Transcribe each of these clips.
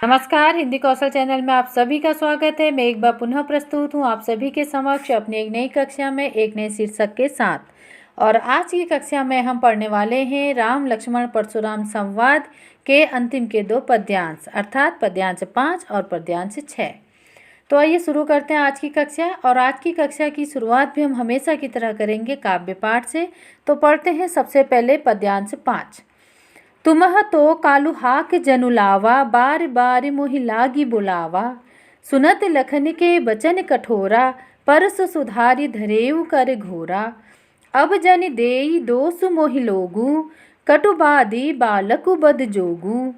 नमस्कार, हिंदी कौशल चैनल में आप सभी का स्वागत है। मैं एक बार पुनः प्रस्तुत हूँ आप सभी के समक्ष अपनी एक नई कक्षा में एक नए शीर्षक के साथ। और आज की कक्षा में हम पढ़ने वाले हैं राम लक्ष्मण परशुराम संवाद के अंतिम के 2 पद्यांश, अर्थात पद्यांश 5 और पद्यांश 6। तो आइए शुरू करते हैं आज की कक्षा। और आज की कक्षा की शुरुआत भी हम हमेशा की तरह करेंगे काव्य पाठ से। तो पढ़ते हैं सबसे पहले पद्यांश 5। तुम्ह तो कालू हाक जनुलावा, बार बार मोहि लागी बुलावा। सुनत लखन के बचन कठोरा, परस सुधारि धरेउ कर घोरा। अब जन देई दोष मोहि लोगु, कटुबादी बालकु बद जोगु।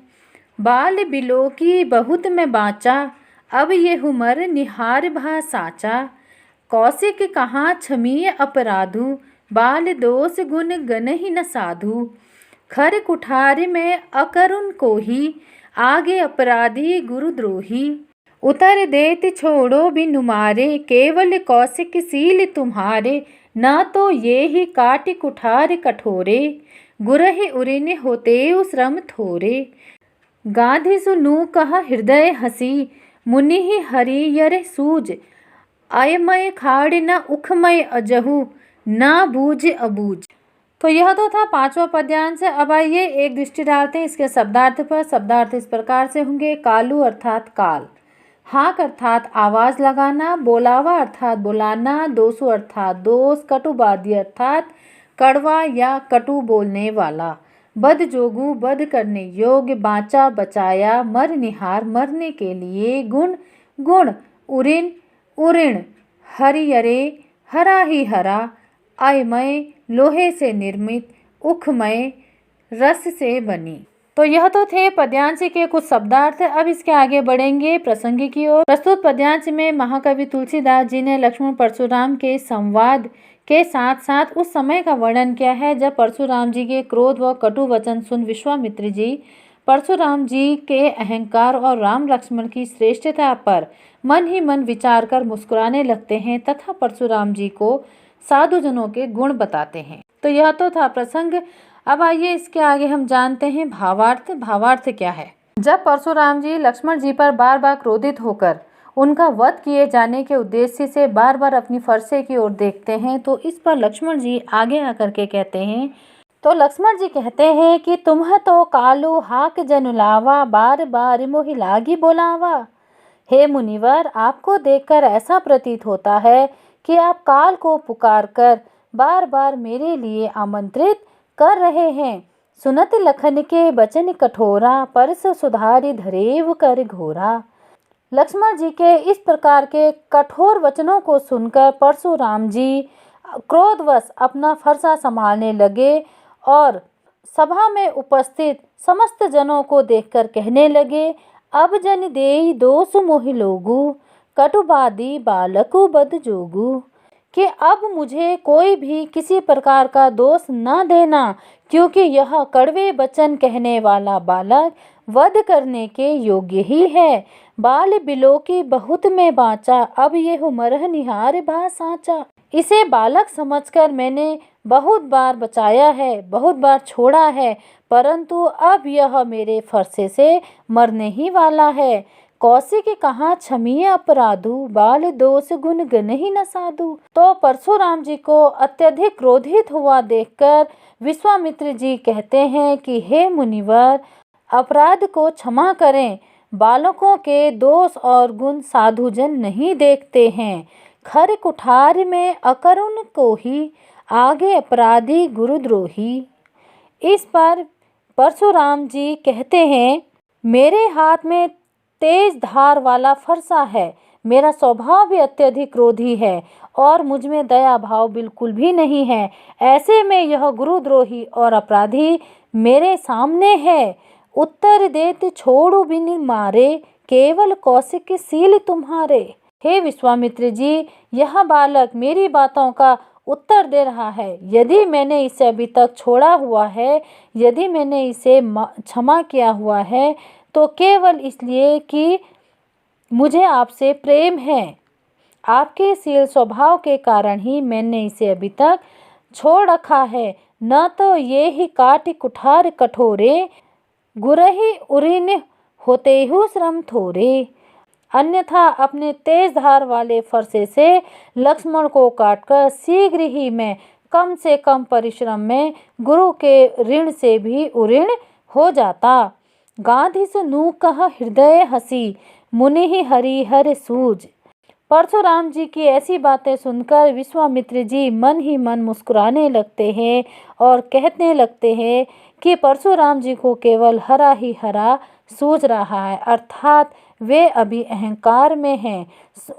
बाल बिलोकी बहुत मैं बाँचा, अब ये हुमर निहार भा साचा। कौशिक कहाँ क्षमीय अपराधु, बाल दोष गुण गनहि न साधु। खर कुठार में अकरुण कोही, आगे अपराधी गुरुद्रोही। उतर देत छोड़ो बिनु मारे, केवल कौशिक सील तुम्हारे। न तो ये ही काट कुठार कठोरे, गुरहि उरिन होते श्रम थोरे। गाधी सुनु कह हृदय हसी, मुनि हरि यर सूज। अयमय खाड़ न उखमय अजहु, न बूझ अबूझ। तो यह तो था 5वां पद्यांश। अब आइए एक दृष्टि डालते हैं इसके शब्दार्थ पर। शब्दार्थ इस प्रकार से होंगे। कालू अर्थात काल, हाक अर्थात आवाज लगाना, बोलावा अर्थात बुलाना, दोषु अर्थात दोष, कटुबादी अर्थात कड़वा या कटु बोलने वाला, बद जोगु बद करने योग्य, बाँचा बचाया, मर निहार मरने के लिए, गुण गुण, उरिन उऋण, हरियरे हरा ही हरा, अयमय लोहे से निर्मित, उखमय रस से बनी। तो यह तो थे पद्यांश के कुछ शब्दार्थ। अब इसके आगे बढ़ेंगे प्रसंग की ओर। प्रस्तुत पद्यांश में महाकवि तुलसीदास जी ने लक्ष्मण परशुराम के संवाद के साथ साथ उस समय का वर्णन किया है जब परशुराम जी के क्रोध व कटु वचन सुन विश्वामित्र जी परशुराम जी के अहंकार और राम लक्ष्मण की श्रेष्ठता पर मन ही मन विचार कर मुस्कुराने लगते हैं तथा परशुराम जी को साधुजनों के गुण बताते हैं। तो यह तो था प्रसंग। अब आइए इसके आगे हम जानते हैं भावार्थ। भावार्थ क्या है? जब परशुराम जी लक्ष्मण जी पर बार बार क्रोधित होकर उनका वध किए जाने के उद्देश्य से बार बार अपनी फरसे की ओर देखते हैं तो इस पर लक्ष्मण जी आगे आकर के कहते हैं। तो लक्ष्मण जी कहते हैं कि तुम्ह तो कालू हाक जनुलावा, बार बार मोहि लागी बोलावा। हे मुनिवर, आपको देखकर ऐसा प्रतीत होता है कि आप काल को पुकारकर बार बार मेरे लिए आमंत्रित कर रहे हैं। सुनत लखन के बचन कठोरा, परस सुधारि धरेव कर घोरा। लक्ष्मण जी के इस प्रकार के कठोर वचनों को सुनकर परशुराम जी क्रोधवश अपना फरसा संभालने लगे और सभा में उपस्थित समस्त जनों को देखकर कहने लगे, अब जन देई दोष मोहि लोगु, कटुबादी बालकु बद जोगु। कि अब मुझे कोई भी किसी प्रकार का दोष न देना, क्योंकि यह कड़वे वचन कहने वाला बालक वध करने के योग्य ही है। बाल बिलोकी बहुत में बाँचा, अब ये हुमरह निहार भा साचा। इसे बालक समझकर मैंने बहुत बार बचाया है, बहुत बार छोड़ा है, परंतु अब यह मेरे फरसे से मरने ही वाला है। कौशिक कहाँ क्षमीय अपराधु, बाल दोष गुण गनहि न साधु। तो परशुराम जी को अत्यधिक क्रोधित हुआ देखकर विश्वामित्र जी कहते हैं कि हे मुनिवर, अपराध को क्षमा करें। बालकों के दोष और गुण साधुजन नहीं देखते हैं। खर कुठार में अकरुण कोही, आगे अपराधी गुरुद्रोही। इस पर परशुराम जी कहते हैं, मेरे हाथ में तेज धार वाला फरसा है, मेरा स्वभाव भी अत्यधिक क्रोधी है और मुझ में दया भाव बिल्कुल भी नहीं है। ऐसे में यह गुरुद्रोही और अपराधी मेरे सामने है। उत्तर देत छोड़ो बिन मारे, केवल कौशिक सील तुम्हारे। हे विश्वामित्र जी, यह बालक मेरी बातों का उत्तर दे रहा है। यदि मैंने इसे अभी तक छोड़ा हुआ है, यदि मैंने इसे क्षमा किया हुआ है, तो केवल इसलिए कि मुझे आपसे प्रेम है। आपके शील स्वभाव के कारण ही मैंने इसे अभी तक छोड़ रखा है। न तो ये ही काट कुठार कठोरे, गुरहि उरिन होते ही श्रम थोरे, अन्यथा अपने तेज धार वाले फरसे से लक्ष्मण को काटकर शीघ्र ही मैं कम से कम परिश्रम में गुरु के ऋण से भी उऋण हो जाता। गांधी सुनु कह हृदय हसी, मुनि ही हरिहर सूझ। परशुराम जी की ऐसी बातें सुनकर विश्वामित्र जी मन ही मन मुस्कुराने लगते हैं और कहने लगते हैं कि परशुराम जी को केवल हरा ही हरा सूझ रहा है, अर्थात वे अभी अहंकार में हैं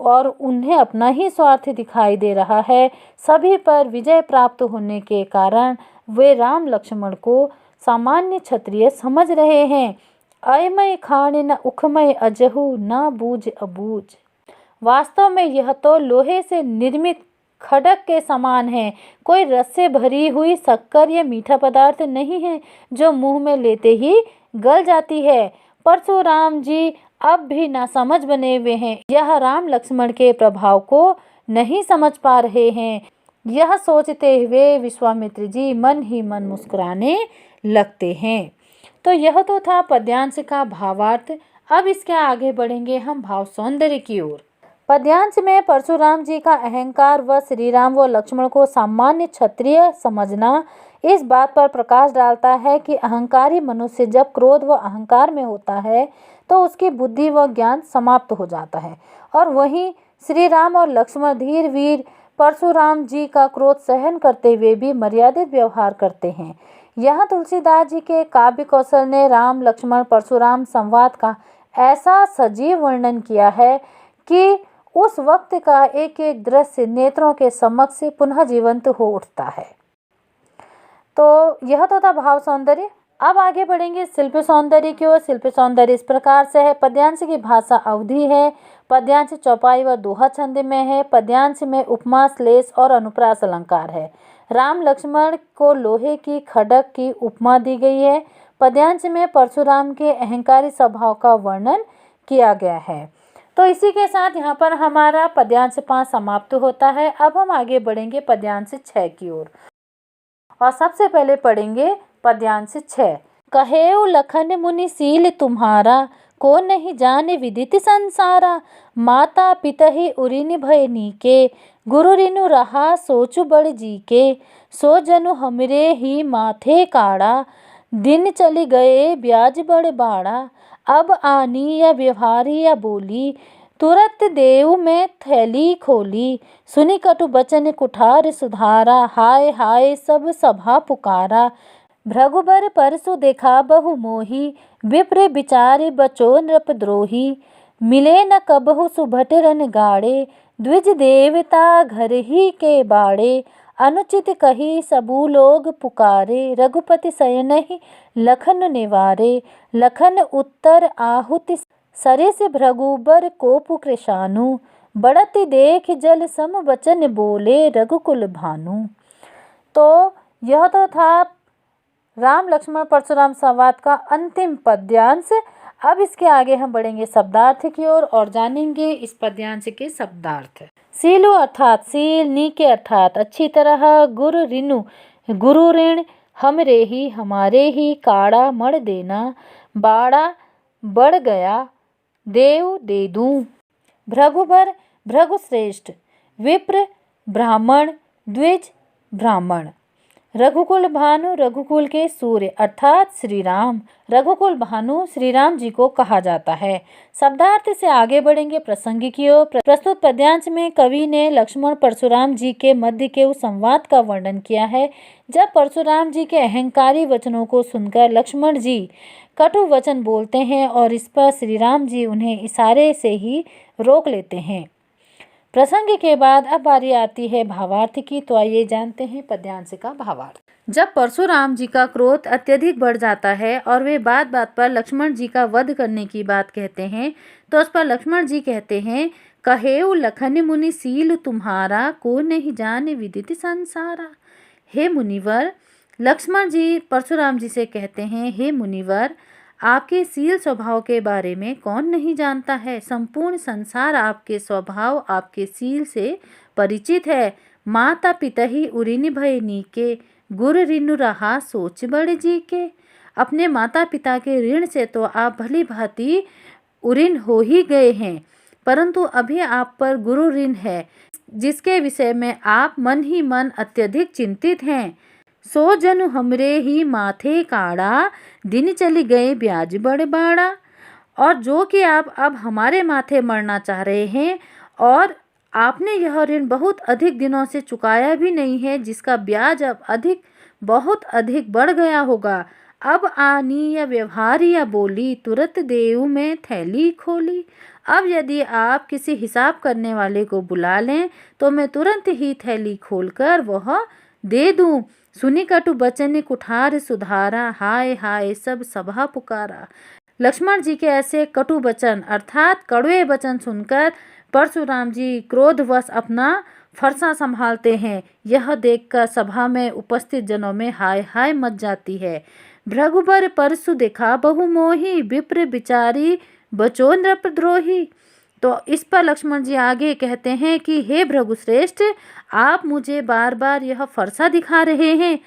और उन्हें अपना ही स्वार्थ दिखाई दे रहा है। सभी पर विजय प्राप्त होने के कारण वे राम लक्ष्मण को सामान्य क्षत्रिय समझ रहे हैं। अयमय खान न उखमय अजहु, न बूझ अबूझ। वास्तव में यह तो लोहे से निर्मित खड़क के समान है, कोई रस से भरी हुई शक्कर या मीठा पदार्थ नहीं है जो मुंह में लेते ही गल जाती है। परशुराम जी अब भी नासमझ बने हुए हैं, यह राम लक्ष्मण के प्रभाव को नहीं समझ पा रहे हैं। यह सोचते हुए विश्वामित्र जी मन ही मन मुस्कुराने लगते हैं। तो यह तो था पद्यांश का भावार्थ। अब इसके आगे बढ़ेंगे हम भाव सौंदर्य की ओर। पद्यांश में परशुराम जी का अहंकार व श्री राम व लक्ष्मण को सामान्य क्षत्रिय समझना इस बात पर प्रकाश डालता है कि अहंकारी मनुष्य जब क्रोध व अहंकार में होता है तो उसकी बुद्धि व ज्ञान समाप्त हो जाता है, और वहीं श्री राम और लक्ष्मण धीर वीर परशुराम जी का क्रोध सहन करते हुए भी मर्यादित व्यवहार करते हैं। यहाँ तुलसीदास जी के काव्य कौशल ने राम लक्ष्मण परशुराम संवाद का ऐसा सजीव वर्णन किया है कि उस वक्त का एक एक दृश्य नेत्रों के समक्ष पुनः जीवंत हो उठता है। तो यह तो था भाव सौंदर्य। अब आगे बढ़ेंगे शिल्प सौंदर्य की ओर। शिल्प सौंदर्य इस प्रकार से है। पद्यांश की भाषा अवधि है। पद्यांश चौपाई व दोहा छंद में है। पद्यांश में उपमा, श्लेष और अनुप्रास अलंकार है। राम लक्ष्मण को लोहे की खड़क की उपमा दी गई है। पद्यांश में परशुराम के अहंकारी स्वभाव का वर्णन किया गया है। तो इसी के साथ यहाँ पर हमारा पद्यांश 5 समाप्त होता है। अब हम आगे बढ़ेंगे पद्यांश 6 की ओर, और सबसे पहले पढ़ेंगे पद्यांश 6। कहेउ लखन मुनि सील तुम्हारा, को नहीं जाने विदित संसारा। माता पिता ही उरिन भय नीके, गुरु रिनु रहा सोचु बड़ जी के। सो जनु हमरे ही माथे काड़ा, दिन चली गए ब्याज बड़ बाड़ा। अब आनी या व्यवहारी या बोली, तुरंत देव में थैली खोली। सुनी कटु बचन कुठार सुधारा, हाय हाय सब सभा पुकारा। भृगुबर परसु देखा बहु मोही, विप्र विचार बचो नृपद्रोही। मिले न कबहु सुभट रन गाड़े, द्विज देवता घर ही के बाड़े। अनुचित कही सबू लोग पुकारे, रघुपति शयनहि लखन निवारे। लखन उत्तर आहुति सरिस भृगुबर कोपु कृशानु। बढ़ती देख जल सम वचन बोले, रघुकुल भानु। तो यह तो था राम लक्ष्मण परशुराम संवाद का अंतिम पद्यांश। अब इसके आगे हम बढ़ेंगे शब्दार्थ की ओर और जानेंगे इस पद्यांश के शब्दार्थ। सीलु अर्थात सील, नीके अर्थात अच्छी तरह, गुरु रिनु गुरु ऋण, हमरे ही हमारे ही, काड़ा मड़ देना, बाड़ा बढ़ गया, देव दे दूं। भृगुबर भृगुश्रेष्ठ, विप्र ब्राह्मण, द्विज ब्राह्मण। रघुकुल भानु रघुकुल के सूर्य अर्थात श्री राम। रघुकुल भानु श्री राम जी को कहा जाता है। शब्दार्थ से आगे बढ़ेंगे प्रसंग की ओर। प्रस्तुत पद्यांश में कवि ने लक्ष्मण परशुराम जी के मध्य के उस संवाद का वर्णन किया है जब परशुराम जी के अहंकारी वचनों को सुनकर लक्ष्मण जी कटु वचन बोलते हैं और इस पर श्री राम जी उन्हें इशारे से ही रोक लेते हैं। प्रसंग के बाद अब बारी आती है भावार्थ की। तो आइए जानते हैं पद्यांश का भावार्थ। जब परशुराम जी का क्रोध अत्यधिक बढ़ जाता है और वे बात बात पर लक्ष्मण जी का वध करने की बात कहते हैं तो उस पर लक्ष्मण जी कहते हैं, कहेउ लखन मुनि सील तुम्हारा, को नहीं जाने विदित संसारा। हे मुनिवर, लक्ष्मण जी परशुराम जी से कहते हैं, हे मुनिवर, आपके सील स्वभाव के बारे में कौन नहीं जानता है। संपूर्ण संसार आपके स्वभाव आपके सील से परिचित है। माता पिता ही उरिन भय नीके, गुरु रिनु रहा सोच बड़ जी के। अपने माता पिता के ऋण से तो आप भली भांति उऋण हो ही गए हैं, परंतु अभी आप पर गुरु ऋण है, जिसके विषय में आप मन ही मन अत्यधिक चिंतित हैं। सो जनु हमरे ही माथे काड़ा, दिन चली गए ब्याज बड़ बाड़ा। और जो कि आप अब हमारे माथे मरना चाह रहे हैं, और आपने यह ऋण बहुत अधिक दिनों से चुकाया भी नहीं है, जिसका ब्याज अब बहुत अधिक बढ़ गया होगा। अब आनी या व्यवहार या बोली, तुरंत देऊ में थैली खोली। अब यदि आप किसी हिसाब करने वाले को बुला लें तो मैं तुरंत ही थैली खोलकर वह दे दूं। सुनी कटु बचन कुठार सुधारा, हाय हाय सब सभा पुकारा। लक्ष्मण जी के ऐसे कटु वचन अर्थात कड़वे वचन सुनकर परशुराम जी क्रोधवश अपना फरसा संभालते हैं। यह देखकर सभा में उपस्थित जनों में हाय हाय मच जाती है। भृगुबर परसु देखा बहुमोही, विप्र विचारी बचो नृपद्रोही। तो इस पर लक्ष्मण जी आगे कहते हैं कि हे भृगुश्रेष्ठ, आप मुझे बार बार यह फरसा दिखा रहे हैं,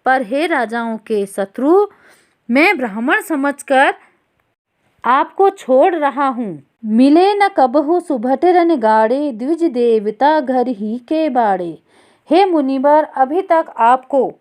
पर हे राजाओं के शत्रु, मैं ब्राह्मण समझकर आपको छोड़ रहा हूँ। मिले न कबहु सुभटरन गाड़े, द्विज देवता घर ही के बाड़े। हे मुनिवर, अभी तक आपको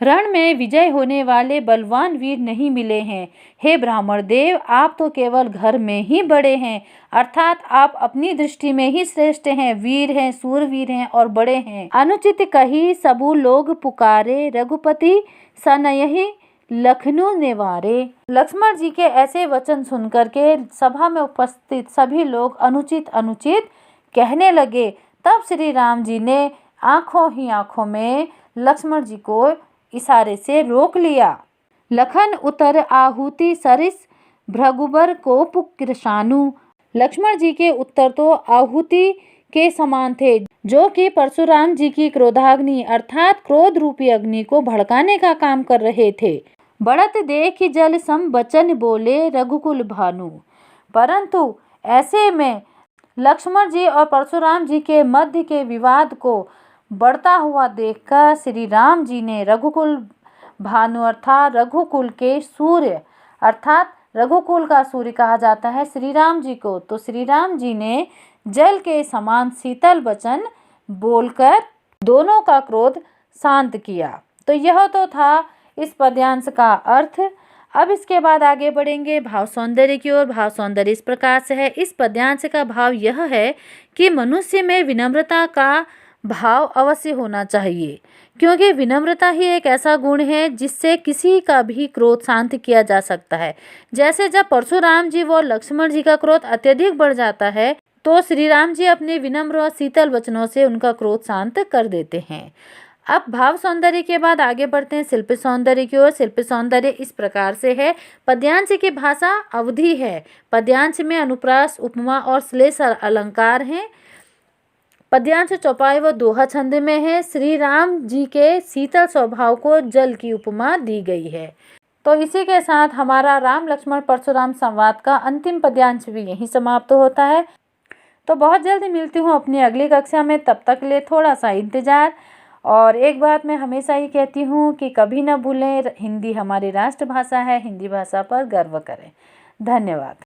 रण में विजय होने वाले बलवान वीर नहीं मिले हैं। हे ब्राह्मण देव, आप तो केवल घर में ही बड़े हैं, अर्थात आप अपनी दृष्टि में ही श्रेष्ठ हैं, वीर हैं, सूरवीर हैं और बड़े हैं। अनुचित कही सबू लोग पुकारे, रघुपति सनयहि लखनऊ नेवारे। लक्ष्मण जी के ऐसे वचन सुनकर के सभा में उपस्थित सभी लोग अनुचित अनुचित कहने लगे। तब श्री राम जी ने आंखों ही आंखों में लक्ष्मण जी को इशारे से रोक लिया। लखन उतर आहुति सरिस, भृगुबर को पुक्रशानु। लक्ष्मण जी के उत्तर तो आहुति के समान थे, जो कि परशुराम जी की क्रोधाग्नि अर्थात क्रोध रूपी अग्नि को भड़काने का काम कर रहे थे। बढ़त देख जल सम बचन बोले, रघुकुल भानु। परंतु ऐसे में लक्ष्मण जी और परशुराम जी के मध्य के विवाद को बढ़ता हुआ देखकर श्री राम जी ने रघुकुल भानु अर्थात रघुकुल के सूर्य अर्थात रघुकुल का सूर्य कहा जाता है श्री राम जी को, तो श्री राम जी ने जल के समान शीतल वचन बोलकर दोनों का क्रोध शांत किया। तो यह तो था इस पद्यांश का अर्थ। अब इसके बाद आगे बढ़ेंगे भाव सौंदर्य की ओर। भाव सौंदर्य इस प्रकार से है। इस पद्यांश का भाव यह है कि मनुष्य में विनम्रता का भाव अवश्य होना चाहिए, क्योंकि विनम्रता ही एक ऐसा गुण है जिससे किसी का भी क्रोध शांत किया जा सकता है। जैसे जब परशुराम जी व लक्ष्मण जी का क्रोध अत्यधिक बढ़ जाता है, तो श्री राम जी अपने विनम्र और शीतल वचनों से उनका क्रोध शांत कर देते हैं। अब भाव सौंदर्य के बाद आगे बढ़ते हैं शिल्प सौंदर्य की ओर। शिल्प सौंदर्य इस प्रकार से है। पद्यांश की भाषा अवधि है। पद्यांश में अनुप्रास, उपमा और श्लेष अलंकार हैं। पद्यांश चौपाई व दोहा छंद में है। श्री राम जी के शीतल स्वभाव को जल की उपमा दी गई है। तो इसी के साथ हमारा राम लक्ष्मण परशुराम संवाद का अंतिम पद्यांश भी यहीं समाप्त होता है। तो बहुत जल्दी मिलती हूँ अपनी अगली कक्षा में, तब तक ले थोड़ा सा इंतजार। और एक बात मैं हमेशा ही कहती हूँ कि कभी न भूलें, हिंदी हमारी राष्ट्रभाषा है, हिंदी भाषा पर गर्व करें। धन्यवाद।